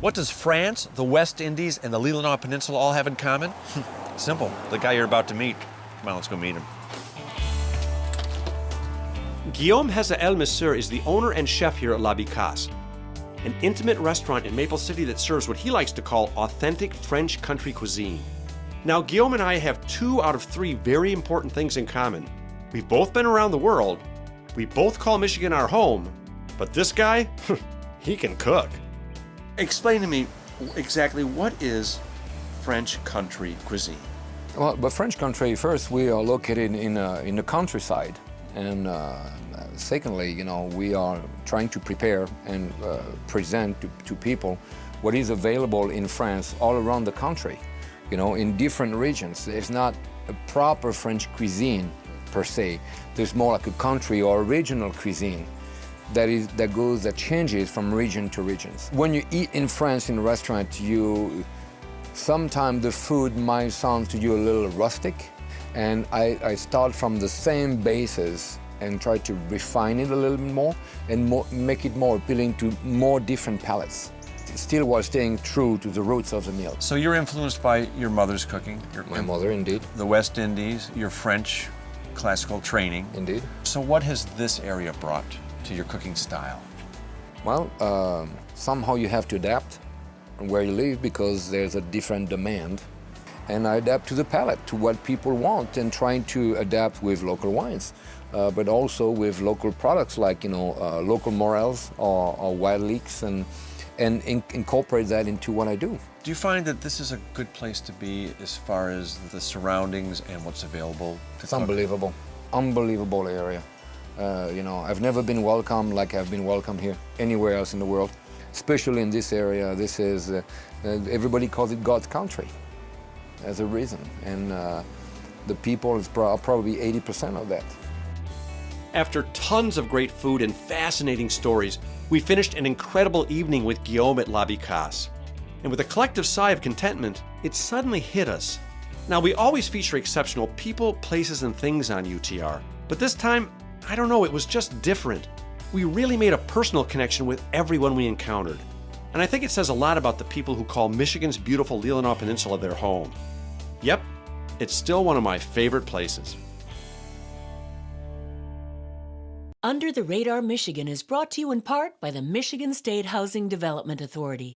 What does France, the West Indies, and the Leelanau Peninsula all have in common? Simple. The guy you're about to meet. Come on, let's go meet him. Guillaume Hazaël-Massieux is the owner and chef here at Becasse, an intimate restaurant in Maple City that serves what he likes to call authentic French country cuisine. Now, Guillaume and I have 2 out of 3 very important things in common. We've both been around the world, we both call Michigan our home, but this guy, he can cook. Explain to me exactly what is French country cuisine? Well, but French country, first, we are located in the countryside. And secondly, you know, we are trying to prepare and present to people what is available in France all around the country, you know, in different regions. It's not a proper French cuisine per se. There's more like a country or regional cuisine that changes from region to region. When you eat in France in a restaurant, sometimes the food might sound to you a little rustic. And I start from the same basis and try to refine it a little bit more and make it more appealing to more different palates, still while staying true to the roots of the meal. So you're influenced by your mother's cooking? My mother, indeed. The West Indies, your French classical training. Indeed. So what has this area brought to your cooking style? Well, somehow you have to adapt where you live because there's a different demand. And I adapt to the palate, to what people want, and trying to adapt with local wines, but also with local products like, you know, local morels or wild leeks, and incorporate that into what I do. Do you find that this is a good place to be as far as the surroundings and what's available to It's cook? unbelievable, unbelievable area. You know, I've never been welcomed like I've been welcomed here anywhere else in the world, especially in this area. This is, everybody calls it God's country. As a reason, and the people are probably 80% of that. After tons of great food and fascinating stories, we finished an incredible evening with Guillaume at Becasse. And with a collective sigh of contentment, it suddenly hit us. Now, we always feature exceptional people, places, and things on UTR, but this time, I don't know, it was just different. We really made a personal connection with everyone we encountered. And I think it says a lot about the people who call Michigan's beautiful Leelanau Peninsula their home. Yep, it's still one of my favorite places. Under the Radar Michigan is brought to you in part by the Michigan State Housing Development Authority.